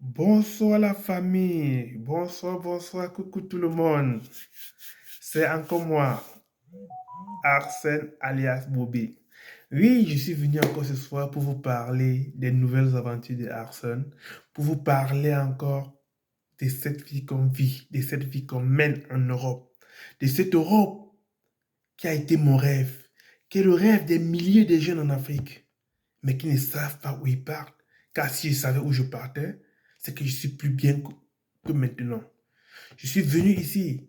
Bonsoir la famille, bonsoir, coucou tout le monde. C'est encore moi, Arsène alias Bobby. Oui, je suis venu encore ce soir pour vous parler des nouvelles aventures de Arsène, pour vous parler encore de cette vie qu'on vit, de cette vie qu'on mène en Europe, de cette Europe qui a été mon rêve, qui est le rêve des milliers de jeunes en Afrique, mais qui ne savent pas où ils partent. Car si je savais où je partais, c'est que je suis plus bien que maintenant. Je suis venu ici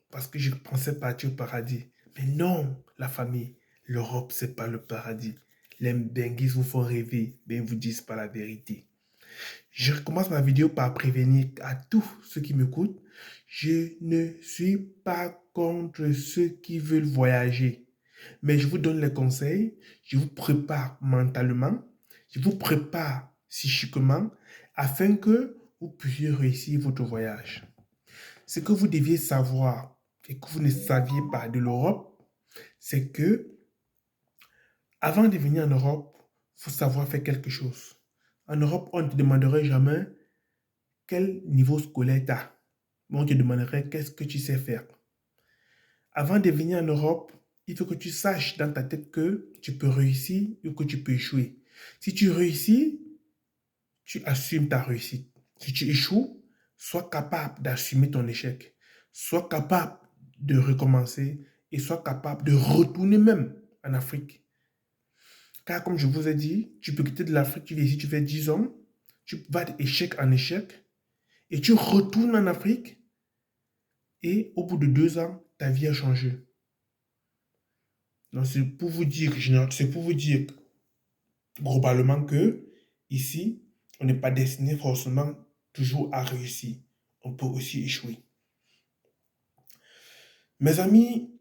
parce que je pensais partir au paradis. Mais non, la famille, l'Europe, c'est pas le paradis. Les Benguis vous font rêver, mais ils ne vous disent pas la vérité. Je commence ma vidéo par prévenir à tous ceux qui m'écoutent. Je ne suis pas contre ceux qui veulent voyager. Mais je vous donne les conseils, je vous prépare mentalement, je vous prépare psychiquement afin que vous puissiez réussir votre voyage. Ce que vous deviez savoir et que vous ne saviez pas de l'Europe, c'est que avant de venir en Europe, il faut savoir faire quelque chose. En Europe, on ne te demanderait jamais quel niveau scolaire tu as. Mais on te demanderait qu'est-ce que tu sais faire. Avant de venir en Europe, il faut que tu saches dans ta tête que tu peux réussir ou que tu peux échouer. Si tu réussis, tu assumes ta réussite. Si tu échoues, sois capable d'assumer ton échec. Sois capable de recommencer et sois capable de retourner même en Afrique. Car comme je vous ai dit, tu peux quitter de l'Afrique, tu viens ici, tu fais 10 ans, tu vas d'échec en échec et tu retournes en Afrique et au bout de 2 ans, ta vie a changé. Donc c'est pour vous dire, c'est pour vous dire globalement que ici, on n'est pas destiné forcément toujours à réussir. On peut aussi échouer. Mes amis,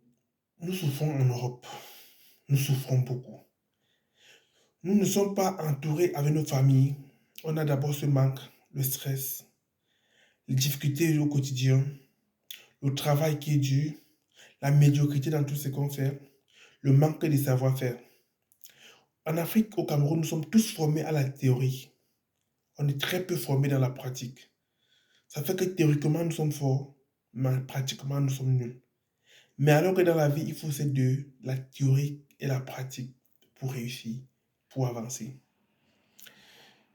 nous souffrons en Europe. Nous souffrons beaucoup. Nous ne sommes pas entourés avec nos familles. On a d'abord ce manque, le stress, les difficultés au quotidien, le travail qui est dur, la médiocrité dans tout ce qu'on fait, le manque de savoir-faire. En Afrique, au Cameroun, nous sommes tous formés à la théorie. On est très peu formés dans la pratique. Ça fait que théoriquement, nous sommes forts, mais pratiquement, nous sommes nuls. Mais alors que dans la vie, il faut ces deux, la théorie et la pratique, pour réussir, pour avancer.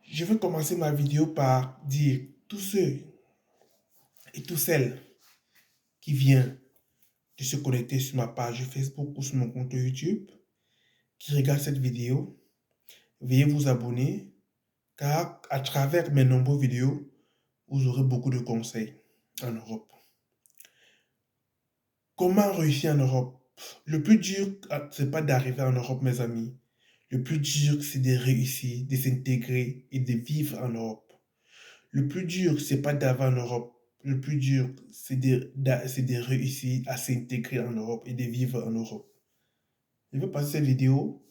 Je vais commencer ma vidéo par dire tous ceux et toutes celles qui viennent de se connecter sur ma page Facebook ou sur mon compte YouTube, qui regardent cette vidéo, veuillez vous abonner, car à travers mes nombreuses vidéos, vous aurez beaucoup de conseils en Europe. Comment réussir en Europe? Le plus dur, c'est pas d'arriver en Europe, mes amis. Le plus dur, c'est de réussir, de s'intégrer et de vivre en Europe. Le plus dur, c'est pas d'avoir en Europe. Le plus dur, c'est de réussir à s'intégrer en Europe et de vivre en Europe. Je vais passer cette vidéo.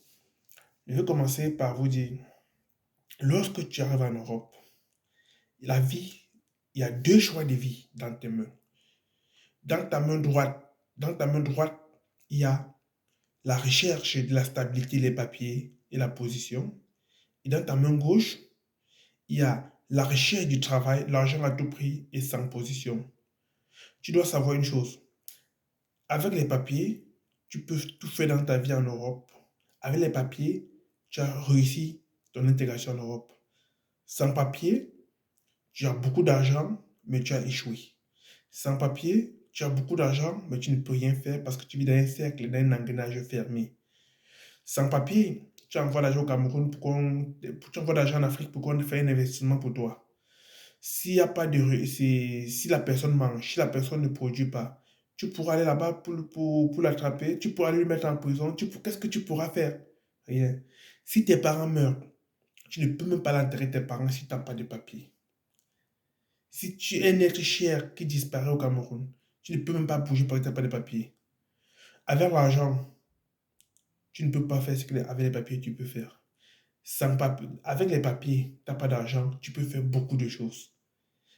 Je vais commencer par vous dire, lorsque tu arrives en Europe, la vie, il y a deux choix de vie dans tes mains. Dans ta main droite, il y a la recherche de la stabilité, les papiers et la position. Et dans ta main gauche, il y a la recherche du travail, l'argent à tout prix et sans position. Tu dois savoir une chose. Avec les papiers, tu peux tout faire dans ta vie en Europe. Avec les papiers, tu as réussi ton intégration en Europe. Sans papier, tu as beaucoup d'argent, mais tu as échoué. Sans papier, tu as beaucoup d'argent, mais tu ne peux rien faire parce que tu vis dans un cercle, dans un engrenage fermé. Sans papier, tu envoies l'argent au Cameroun tu envoies l'argent en Afrique pour qu'on fasse un investissement pour toi. S'il y a pas de, si la personne mange, si la personne ne produit pas, tu pourras aller là-bas pour l'attraper, tu pourras lui mettre en prison, qu'est-ce que tu pourras faire? Rien. Si tes parents meurent, tu ne peux même pas l'enterrer tes parents si tu n'as pas de papier. Si tu es un être cher qui disparaît au Cameroun, tu ne peux même pas bouger parce que tu n'as pas de papier. Avec l'argent, tu ne peux pas faire ce qu'avec les papiers tu peux faire. Sans papier, avec les papiers, tu n'as pas d'argent, tu peux faire beaucoup de choses.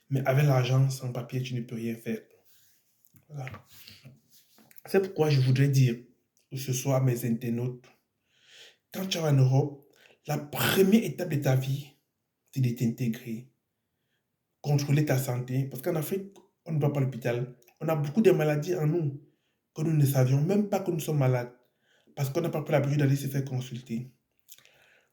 Mais avec l'argent, sans papier, tu ne peux rien faire. Voilà. C'est pourquoi je voudrais dire ce soir à mes internautes, quand tu es en Europe, la première étape de ta vie, c'est de t'intégrer. contrôler ta santé. Parce qu'en Afrique, on ne va pas à l'hôpital. On a beaucoup de maladies en nous que nous ne savions même pas que nous sommes malades. Parce qu'on n'a pas pris l'habitude d'aller se faire consulter.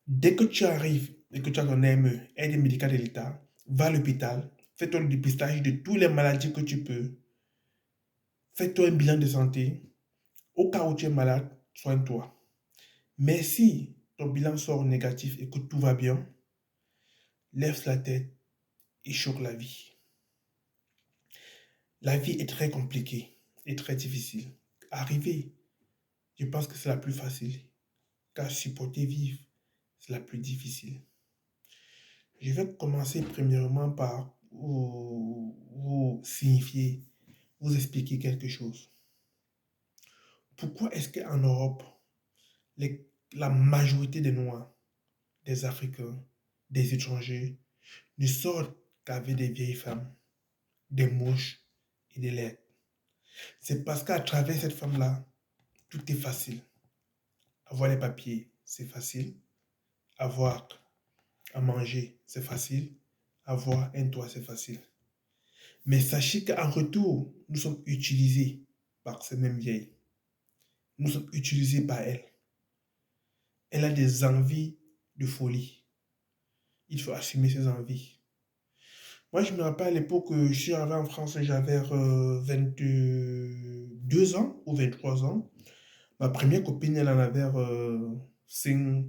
Dès que tu arrives et que tu as ton AME, aide médicale de l'État, va à l'hôpital, fais-toi le dépistage de toutes les maladies que tu peux. Fais-toi un bilan de santé. Au cas où tu es malade, soigne-toi. Mais si ton bilan sort négatif et que tout va bien, lève la tête et choque la vie. La vie est très compliquée et très difficile. Arriver, je pense que c'est la plus facile. Car supporter vivre, c'est la plus difficile. Je vais commencer premièrement par vous signifier, vous expliquer quelque chose. Pourquoi est-ce qu'en Europe, la majorité des Noirs, des Africains, des étrangers ne sortent qu'avec des vieilles femmes, des mouches et des laides? C'est parce qu'à travers cette femme-là, tout est facile. Avoir les papiers, c'est facile. Avoir à manger, c'est facile. Avoir un toit, c'est facile. Mais sachez qu'en retour, nous sommes utilisés par ces mêmes vieilles. Nous sommes utilisés par elle. Elle a des envies de folie. Il faut assumer ses envies. Moi, je me rappelle à l'époque, je suis arrivé en France, j'avais 22 ans ou 23 ans. Ma première copine, elle en avait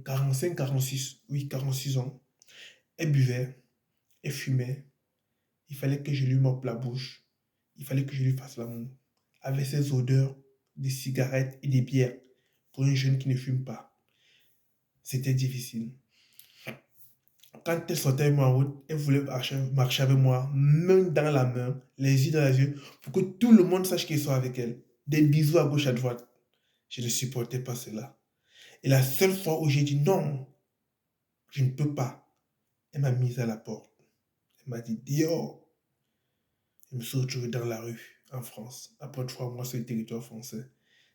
45, 46. Oui, 46 ans. Elle buvait, elle fumait. Il fallait que je lui moppe la bouche. Il fallait que je lui fasse l'amour. Avec ces odeurs de cigarettes et de bières pour un jeune qui ne fume pas. C'était difficile. Quand elle sortait avec moi en route, elle voulait marcher avec moi, main dans la main, les yeux dans les yeux, pour que tout le monde sache qu'il soit avec elle. Des bisous à gauche, à droite. Je ne supportais pas cela. Et la seule fois où j'ai dit non, je ne peux pas, elle m'a mise à la porte. Elle m'a dit dehors. Je me suis retrouvé dans la rue, en France, après 3 mois sur le territoire français,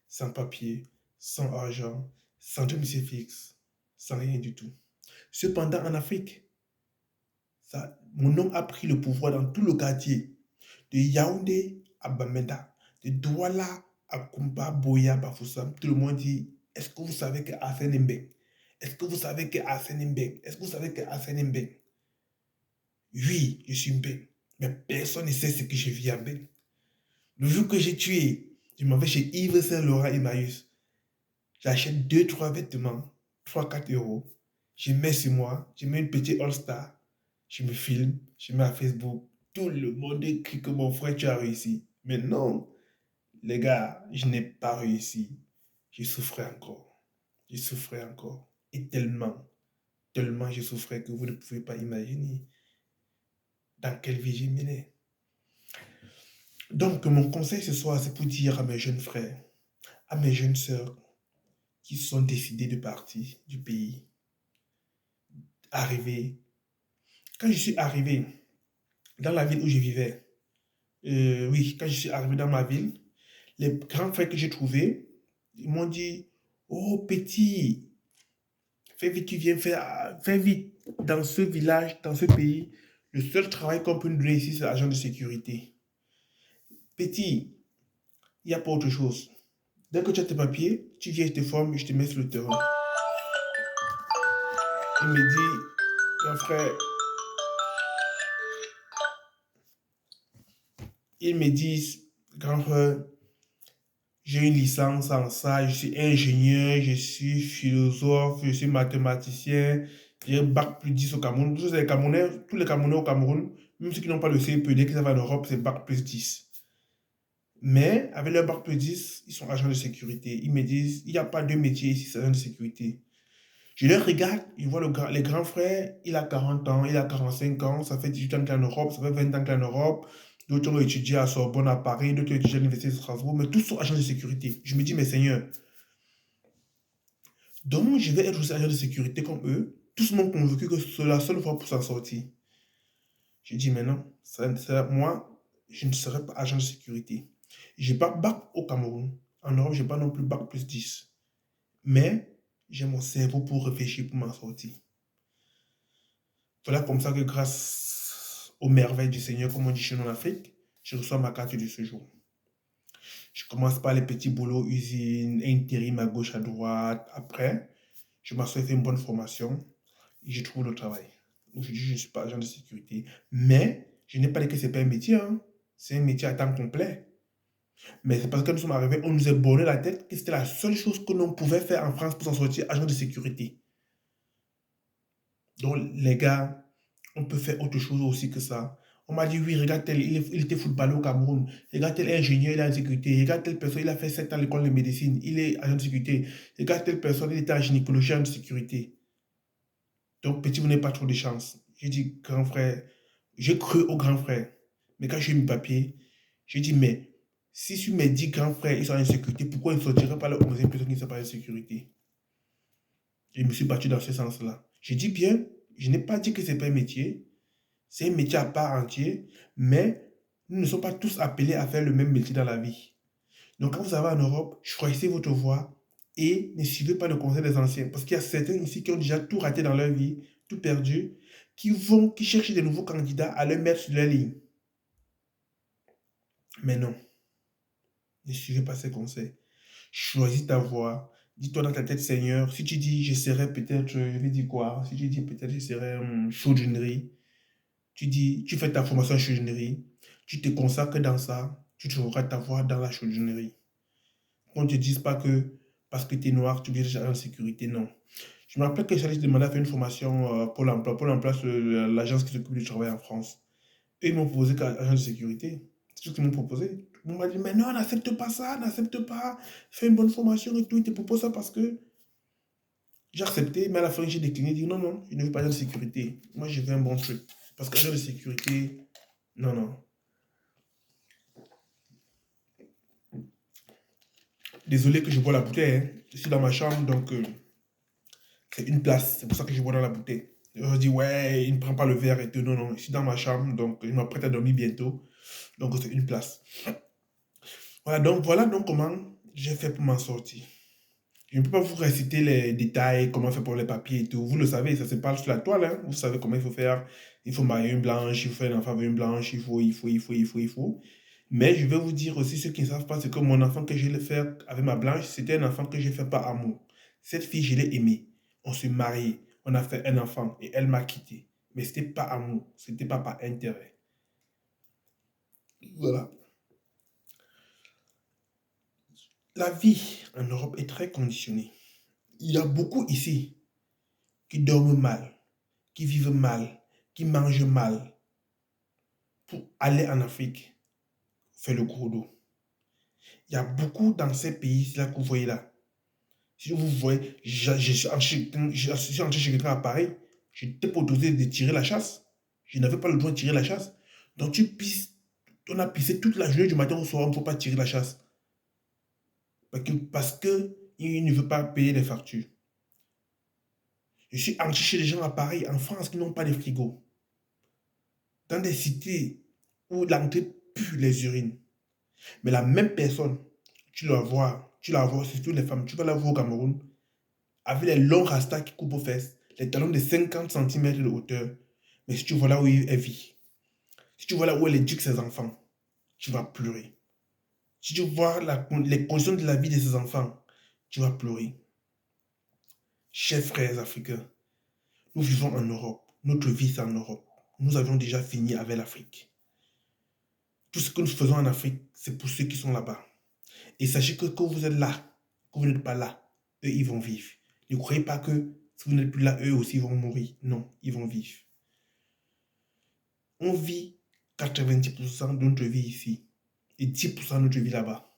sans papier, sans argent, sans domicile fixe, sans rien du tout. Cependant, en Afrique, mon nom a pris le pouvoir dans tout le quartier, de Yaoundé à Bamenda, de Douala à Kumba, Boya, Bafoussam. Tout le monde dit, est-ce que vous savez que Arsène Mbeng? Est-ce que vous savez que Arsène Mbeng? Est-ce que vous savez que Arsène Mbeng? Oui, je suis Mbeng, mais personne ne sait ce que je vis à Mbeng. Le jour que j'ai tué, je m'en vais chez Yves Saint Laurent et Marius. J'achète 2, 3 vêtements, 3, 4 euros. Je mets sur moi, je mets une petite All-Star. Je me filme, je mets à Facebook. Tout le monde écrit que mon frère, tu as réussi. Mais non, les gars, je n'ai pas réussi. Je souffrais encore. Je souffrais encore. Et tellement, tellement je souffrais que vous ne pouvez pas imaginer dans quelle vie j'ai mené. Donc, mon conseil ce soir, c'est pour dire à mes jeunes frères, à mes jeunes sœurs qui sont décidés de partir du pays, arriver. Quand je suis arrivé dans la ville où je vivais, oui, quand je suis arrivé dans ma ville, les grands frères que j'ai trouvés, ils m'ont dit, oh petit, fais vite, tu viens faire, fais vite. Dans ce village, dans ce pays, le seul travail qu'on peut nous donner ici, c'est l'agent de sécurité. Petit, il n'y a pas autre chose. Dès que tu as tes papiers, tu viens, je te forme, je te mets sur le terrain. Il me dit, grand frère, ils me disent, grand frère, j'ai une licence en ça, je suis ingénieur, je suis philosophe, je suis mathématicien, j'ai un bac+10 au Cameroun. Tous les Camerounais au Cameroun, même ceux qui n'ont pas le CEP, dès qu'ils arrivent en Europe, c'est bac+10. Mais avec leur bac+10, ils sont agents de sécurité. Ils me disent, il n'y a pas de métier ici, c'est agent de sécurité. Je les regarde, ils voient les grands frères, il a 40 ans, il a 45 ans, ça fait 18 ans qu'il est en Europe, ça fait 20 ans qu'il est en Europe. D'autres ont étudié à Sorbonne, à Paris, d'autres ont étudié à l'Université de Strasbourg, mais tous sont agents de sécurité. Je me dis, mais Seigneur, donc je vais être aussi agent de sécurité comme eux. Tous m'ont convaincu que c'est la seule fois pour s'en sortir. Je dis, mais non, moi, je ne serai pas agent de sécurité. Je n'ai pas bac au Cameroun. En Europe, je n'ai pas non plus bac+10. Mais j'ai mon cerveau pour réfléchir, pour m'en sortir. Voilà comme ça que grâce aux merveilles du Seigneur, comme on dit chez nous en Afrique, je reçois ma carte de séjour. Je commence par les petits boulots, usines, intérim à gauche, à droite. Après, je m'assois, fait une bonne formation et je trouve le travail. Aujourd'hui, je ne suis pas agent de sécurité, mais je n'ai pas dit que ce n'est pas un métier, hein. C'est un métier à temps complet. Mais c'est parce que nous sommes arrivés, on nous a borné la tête que c'était la seule chose que l'on pouvait faire en France pour s'en sortir, agent de sécurité. Donc, les gars, on peut faire autre chose aussi que ça. On m'a dit, oui, regarde tel, il était footballeur au Cameroun. Regarde tel ingénieur, il est en sécurité. Regarde telle personne, il a fait 7 ans à l'école de médecine, il est agent de sécurité. Regarde telle personne, il était en gynécologie, agent de sécurité. Donc, petit, vous n'avez pas trop de chance. J'ai dit, grand frère, j'ai cru au grand frère. Mais quand j'ai eu mes papiers, j'ai dit, mais si sur mes 10 grands frères, ils sont en sécurité, pourquoi ils ne sortiraient pas la 11e personne qui ne sont pas en sécurité? Je me suis battu dans ce sens-là. J'ai dit bien, je n'ai pas dit que ce n'est pas un métier. C'est un métier à part entier, mais nous ne sommes pas tous appelés à faire le même métier dans la vie. Donc, quand vous arrivez en Europe, choisissez votre voie et ne suivez pas le conseil des anciens. Parce qu'il y a certains ici qui ont déjà tout raté dans leur vie, tout perdu, qui cherchent des nouveaux candidats à leur mettre sur leur ligne. Mais non, ne suivez pas ces conseils. Choisis ta voie. Dis-toi dans ta tête, Seigneur, si tu dis, je serai peut-être, je vais dire quoi? Si tu dis peut-être, je serai chaudronnerie, tu dis, tu fais ta formation en chaudronnerie, tu te consacres dans ça, tu trouveras ta voie dans la chaudronnerie. Qu'on ne te dise pas que parce que tu es noir, tu es déjà en sécurité, non. Je me rappelle que j'allais demander à faire une formation pour l'emploi. Pour l'emploi, c'est l'agence qui s'occupe du travail en France. Et ils m'ont proposé qu'agent de sécurité. C'est tout ce qu'ils m'ont proposé. On m'a dit, mais non, n'accepte pas ça, n'accepte pas. Fais une bonne formation et tout. Ils te proposent ça parce que j'ai accepté, mais à la fin, j'ai décliné. J'ai dit, non, non, je ne veux pas agent de sécurité. Moi, je veux un bon truc. Parce qu'agent de sécurité, non, non. Désolé que je bois la bouteille, hein. Je suis dans ma chambre, donc c'est une place. C'est pour ça que je bois dans la bouteille. Je dis, ouais, il ne prend pas le verre et tout. Non, non, je suis dans ma chambre, donc je m'apprête à dormir bientôt. Donc c'est une place. Voilà donc comment j'ai fait pour m'en sortir. Je ne peux pas vous réciter les détails, comment faire pour les papiers et tout. Vous le savez, ça se parle sur la toile, hein. Vous savez comment il faut faire. Il faut marier une blanche, il faut faire un enfant avec une blanche, il faut. Mais je vais vous dire aussi, ceux qui ne savent pas, c'est que mon enfant que je l'ai fait avec ma blanche, c'était un enfant que j'ai fait par amour. Cette fille, je l'ai aimée. On s'est marié, on a fait un enfant et elle m'a quitté. Mais c'était pas amour, c'était pas par intérêt. Voilà. La vie en Europe est très conditionnée. Il y a beaucoup ici qui dorment mal, qui vivent mal, qui mangent mal pour aller en Afrique faire le gros dos. Il y a beaucoup dans ces pays-là que vous voyez là. Si vous voyez, je suis entré chez quelqu'un à Paris, je n'étais pas autorisé de tirer la chasse. Je n'avais pas le droit de tirer la chasse. Donc tu pisses, on a pissé toute la journée du matin au soir, on ne peut pas tirer la chasse. Parce que il ne veut pas payer les factures. Je suis entré chez des gens à Paris, en France, qui n'ont pas de frigo. Dans des cités où l'entrée pue les urines. Mais la même personne, tu la vois, surtout les femmes, tu vas la voir au Cameroun, avec les longs rastas qui coupent aux fesses, les talons de 50 centimètres de hauteur. Mais si tu vois là où elle vit, si tu vois là où elle éduque ses enfants, tu vas pleurer. Si tu vois les conditions de la vie de ses enfants, tu vas pleurer. Chers frères africains, nous vivons en Europe. Notre vie, c'est en Europe. Nous avions déjà fini avec l'Afrique. Tout ce que nous faisons en Afrique, c'est pour ceux qui sont là-bas. Et sachez que quand vous êtes là, que vous n'êtes pas là, eux, ils vont vivre. Ne croyez pas que si vous n'êtes plus là, eux aussi vont mourir. Non, ils vont vivre. On vit 90% de notre vie ici et 10% de notre vie là-bas.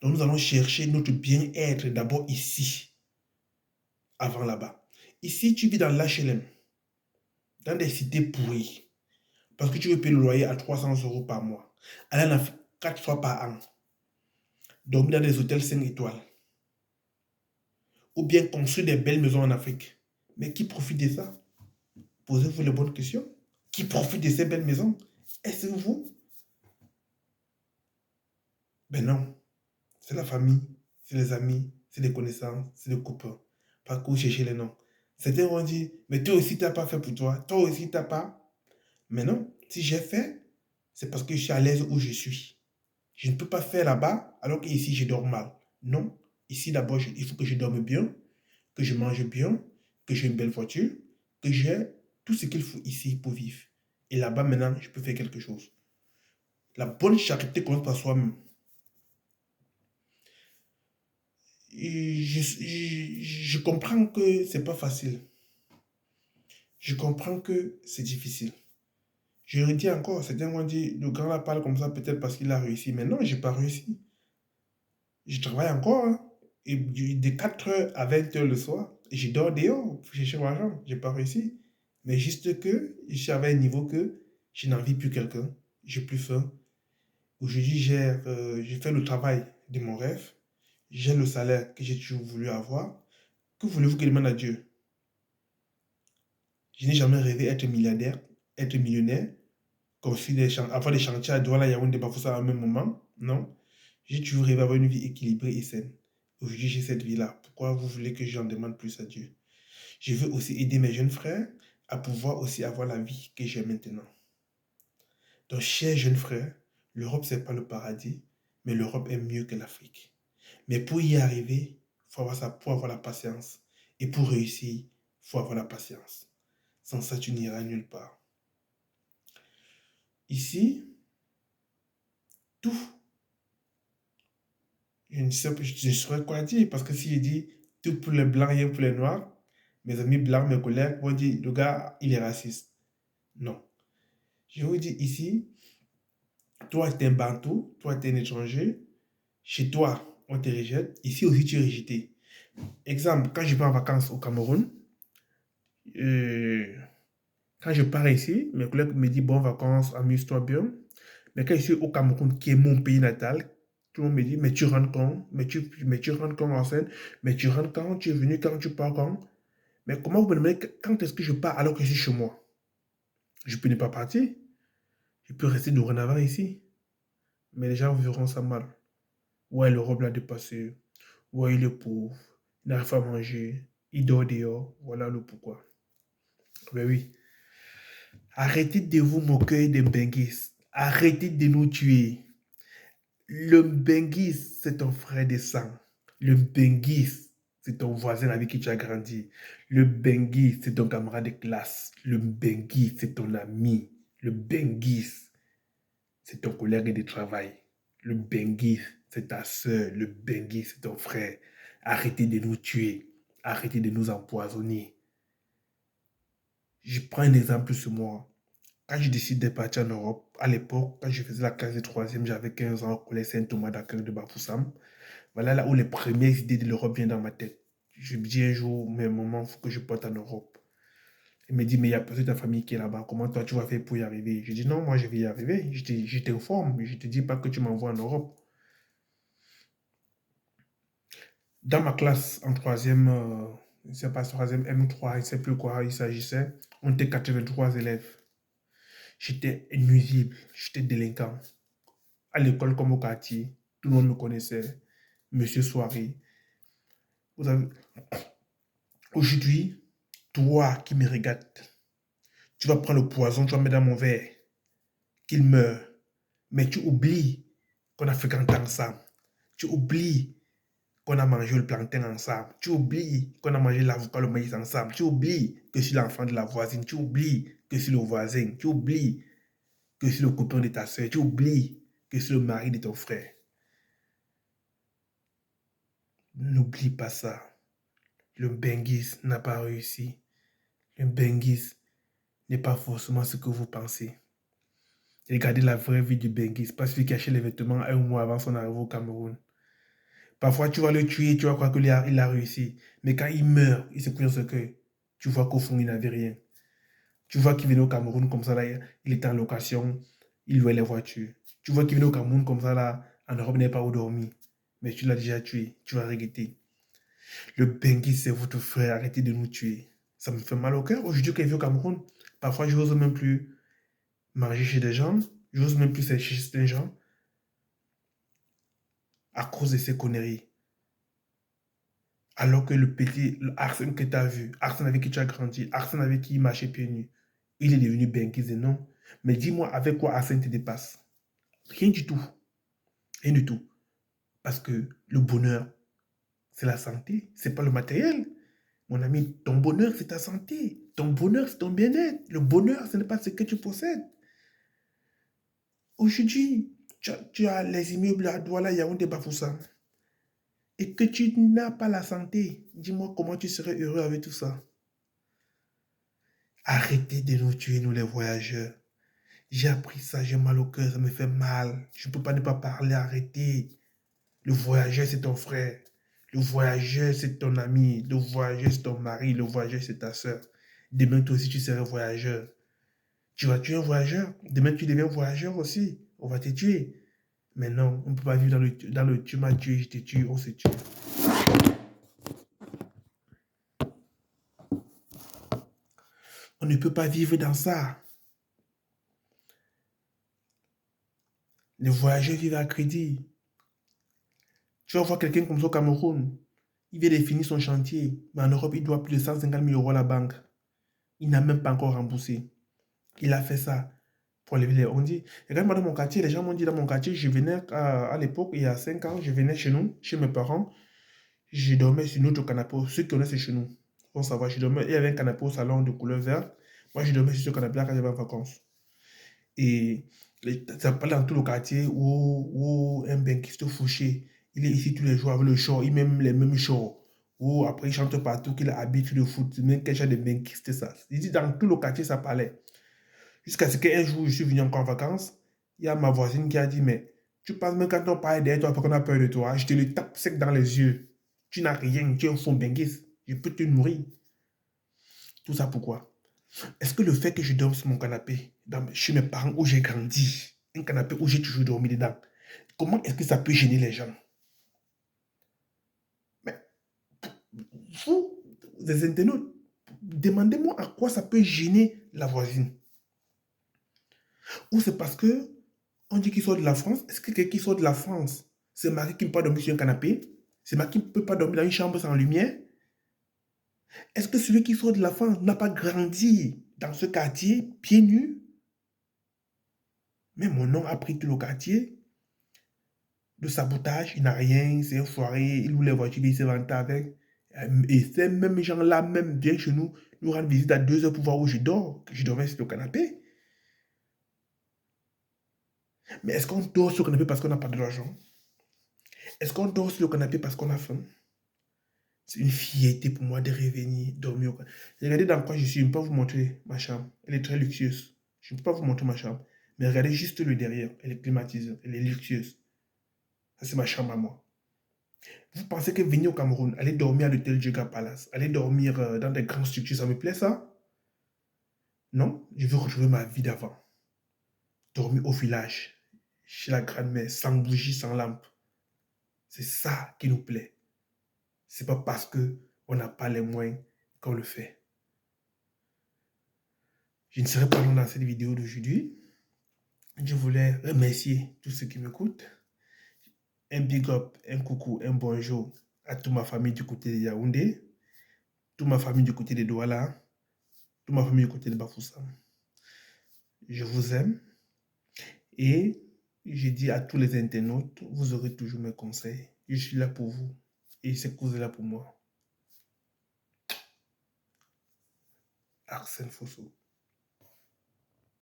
Donc nous allons chercher notre bien-être d'abord ici, avant là-bas. Ici, tu vis dans l'HLM, dans des cités pourries, parce que tu veux payer le loyer à 300 euros par mois. Aller en Afrique 4 fois par an. Dormir dans des hôtels 5 étoiles. Ou bien construire des belles maisons en Afrique. Mais qui profite de ça? Posez-vous les bonnes questions. Qui profite de ces belles maisons? Est-ce vous? Ben non. C'est la famille, c'est les amis, c'est les connaissances, c'est les copains. Pas que vous cherchez les noms. Certains vont dire, mais toi aussi, tu n'as pas fait pour toi. Toi aussi, tu n'as pas. Mais non, si j'ai fait, c'est parce que je suis à l'aise où je suis. Je ne peux pas faire là-bas alors qu'ici, je dors mal. Non. Ici, d'abord, il faut que je dorme bien, que je mange bien, que j'ai une belle voiture, que j'ai tout ce qu'il faut ici pour vivre. Et là-bas, maintenant, je peux faire quelque chose. La bonne charité commence par soi-même. Je comprends que c'est pas facile. Je comprends que c'est difficile. Je redis encore, certains vont dire, le grand là parle comme ça peut-être parce qu'il a réussi. Mais non, j'ai pas réussi. Je travaille encore, hein. Et de 4 heures à 20 heures le soir, et je dors dehors pour chercher l'argent. J'ai pas réussi. Mais juste que je suis à un niveau que je n'envie plus quelqu'un. J'ai plus faim. Aujourd'hui, j'ai fait le travail de mon rêve. J'ai le salaire que j'ai toujours voulu avoir. Que voulez-vous que je demande à Dieu? Je n'ai jamais rêvé être milliardaire, être millionnaire, construire avoir des chantiers à Douala, Yaoundé, Bafoussa à un même moment. Non. J'ai toujours rêvé d'avoir une vie équilibrée et saine. Aujourd'hui, j'ai cette vie-là. Pourquoi vous voulez que j'en demande plus à Dieu? Je veux aussi aider mes jeunes frères à pouvoir aussi avoir la vie que j'ai maintenant. Donc, chers jeunes frères, l'Europe, ce n'est pas le paradis, mais l'Europe est mieux que l'Afrique. Mais pour y arriver, il faut avoir ça, pour avoir la patience. Et pour réussir, il faut avoir la patience. Sans ça, tu n'iras nulle part. Ici, tout, je ne sais pas, je ne saurais quoi dire, parce que si je dis tout pour les blancs, rien pour les noirs, mes amis blancs, mes collègues vont dire, le gars, il est raciste. Non. Je vous dis ici, toi, tu es un bantou, toi, tu es un étranger, chez toi, on te rejette, ici aussi, tu es rejeté. Exemple, quand je pars en vacances au Cameroun, euh, quand je pars ici, mes collègues me disent, bon vacances, amuse-toi bien. Mais quand je suis au Cameroun, qui est mon pays natal, tout le monde me dit, mais tu rentres quand? Mais tu rentres quand en scène? Mais tu rentres quand? Tu es venu quand? Tu pars quand? Mais comment vous me demandez quand est-ce que je pars alors que je suis chez moi? Je peux ne pas partir. Je peux rester dorénavant ici. Mais les gens verront ça mal. Ouais, l'Europe l'a dépassé. Ouais, il est pauvre. Il n'arrive pas à manger. Il dort dehors. Voilà le pourquoi. Ben oui. Arrêtez de vous moquer des benguistes. Arrêtez de nous tuer. Le benguiste, c'est ton frère de sang. Le benguiste, c'est ton voisin avec qui tu as grandi. Le benguiste, c'est ton camarade de classe. Le benguiste, c'est ton ami. Le benguiste, c'est ton collègue de travail. Le benguiste, c'est ta soeur. Le benguiste, c'est ton frère. Arrêtez de nous tuer. Arrêtez de nous empoisonner. Je prends un exemple sur moi. Quand je décide de partir en Europe, à l'époque, quand je faisais la classe de troisième, j'avais 15 ans au collège Saint-Thomas d'accueil de Bafoussam. Voilà là où les premières idées de l'Europe viennent dans ma tête. Je me dis un jour, mais maman, il faut que je parte en Europe. Elle me dit, mais il y a personne de ta famille qui est là-bas. Comment toi, tu vas faire pour y arriver? Je dis, non, moi, je vais y arriver. Je t'informe. Je ne te dis pas que tu m'envoies en Europe. Dans ma classe, en troisième, je ne sais pas, troisième M3, je ne sais plus quoi il s'agissait, on était 83 élèves. J'étais nuisible, j'étais délinquant. À l'école comme au quartier, tout le monde me connaissait. Monsieur Soirée. Vous avez... Aujourd'hui, toi qui me regardes, tu vas prendre le poison, tu vas mettre dans mon verre, qu'il meure. Mais tu oublies qu'on a fréquenté ensemble. Tu oublies qu'on a mangé le plantain ensemble. Tu oublies qu'on a mangé l'avocat, le maïs ensemble. Tu oublies que je suis l'enfant de la voisine. Tu oublies que je suis le voisin. Tu oublies que je suis le copain de ta soeur. Tu oublies que je suis le mari de ton frère. N'oublie pas ça. Le benguis n'a pas réussi. Le benguis n'est pas forcément ce que vous pensez. Regardez la vraie vie du benguis, pas celui qui achète les vêtements un mois avant son arrivée au Cameroun. Parfois, tu vas le tuer, tu vas croire qu'il a réussi. Mais quand il meurt, il se couille ce que tu vois qu'au fond, il n'avait rien. Tu vois qu'il venait au Cameroun comme ça, là, il était en location, il louait les voitures. Tu vois qu'il venait au Cameroun comme ça, là, en Europe, il n'est pas où dormir. Mais tu l'as déjà tué, tu vas regretter. Le benguis, c'est votre frère, arrêtez de nous tuer. Ça me fait mal au cœur. Aujourd'hui, quand il vit au Cameroun, parfois, je n'ose même plus manger chez des gens, je n'ose même plus sécher chez des gens à cause de ces conneries. Alors que le petit Arsène que tu as vu, Arsène avec qui tu as grandi, Arsène avec qui il marchait pieds nus, il est devenu benguise et non. Mais dis-moi, avec quoi Arsène te dépasse? Rien du tout. Rien du tout. Parce que le bonheur, c'est la santé, c'est pas le matériel. Mon ami, ton bonheur, c'est ta santé. Ton bonheur, c'est ton bien-être. Le bonheur, ce n'est pas ce que tu possèdes. Aujourd'hui, tu as les immeubles à Douala, Yaoundé, Bafoussam, et que tu n'as pas la santé. Dis-moi comment tu serais heureux avec tout ça. Arrêtez de nous tuer, nous les voyageurs. J'ai appris ça, j'ai mal au cœur, ça me fait mal. Je ne peux pas ne pas parler, arrêtez. Le voyageur, c'est ton frère. Le voyageur, c'est ton ami. Le voyageur, c'est ton mari. Le voyageur, c'est ta soeur. Demain, toi aussi, tu seras voyageur. Tu vas tuer un voyageur. Demain, tu deviens voyageur aussi. On va te tuer. Mais non, on ne peut pas vivre dans le tu m'as tué, je te tue, on se tue. On ne peut pas vivre dans ça. Les voyageurs vivent à crédit. Tu vas voir quelqu'un comme ça au Cameroun. Il vient de finir son chantier. Mais en Europe, il doit plus de 150 000 euros à la banque. Il n'a même pas encore remboursé. Il a fait ça pour lever les... On dit, regarde-moi dans mon quartier, les gens m'ont dit dans mon quartier, je venais à l'époque, il y a 5 ans, je venais chez nous, chez mes parents, je dormais sur notre canapé. Ceux qui connaissent chez nous vont savoir, je dormais, il y avait un canapé au salon de couleur verte. Moi, je dormais sur ce canapé-là quand j'avais en vacances. Et ça parlait dans tout le quartier où un bankiste fouché, il est ici tous les jours avec le show, il met même les mêmes shows. Ou après, il chante partout qu'il a habitué de foot, même quel genre de bankiste ça. Il dit dans tout le quartier, ça parlait. Jusqu'à ce qu'un jour, je suis venu encore en vacances, il y a ma voisine qui a dit, mais tu penses même quand on parle derrière toi, après qu'on a peur de toi, je te le tape sec dans les yeux. Tu n'as rien, tu es un fond benguiste. Je peux te nourrir. Tout ça pourquoi? Est-ce que le fait que je dorme sur mon canapé, chez mes parents où j'ai grandi, un canapé où j'ai toujours dormi dedans, comment est-ce que ça peut gêner les gens? Mais vous, les internautes, demandez-moi à quoi ça peut gêner la voisine. Ou c'est parce que on dit qu'il sort de la France. Est-ce que quelqu'un qui sort de la France, c'est Marie qui ne peut pas dormir sur un canapé? C'est Marie qui ne peut pas dormir dans une chambre sans lumière? Est-ce que celui qui sort de la France n'a pas grandi dans ce quartier, pieds nus? Mais mon nom a pris tout le quartier. De sabotage, il n'a rien, c'est un foiré, il loue les voitures, il se vante avec. Et ces mêmes gens-là, même bien chez nous, nous rendent visite à 2 heures pour voir où je dors, que je dormais sur le canapé. Mais est-ce qu'on dort sur le canapé parce qu'on n'a pas de l'argent? Est-ce qu'on dort sur le canapé parce qu'on a faim? C'est une fierté pour moi de revenir dormir. Regardez dans quoi je suis. Je ne peux pas vous montrer ma chambre. Elle est très luxueuse. Je ne peux pas vous montrer ma chambre. Mais regardez juste le derrière. Elle est climatisée. Elle est luxueuse. Ça, c'est ma chambre à moi. Vous pensez que venir au Cameroun, aller dormir à l'hôtel Jega Palace, aller dormir dans des grandes structures, ça me plaît ça? Non, je veux retrouver ma vie d'avant. Dormir au village, chez la grand-mère, sans bougie, sans lampe. C'est ça qui nous plaît. C'est pas parce que on n'a pas les moyens qu'on le fait. Je ne serai pas long dans cette vidéo d'aujourd'hui. Je voulais remercier tous ceux qui m'écoutent. Un big up, un coucou, un bonjour à toute ma famille du côté de Yaoundé, toute ma famille du côté de Douala, toute ma famille du côté de Bafoussam. Je vous aime et je dis à tous les internautes, vous aurez toujours mes conseils. Je suis là pour vous et c'est que vous êtes là pour moi. Arsène Fosso.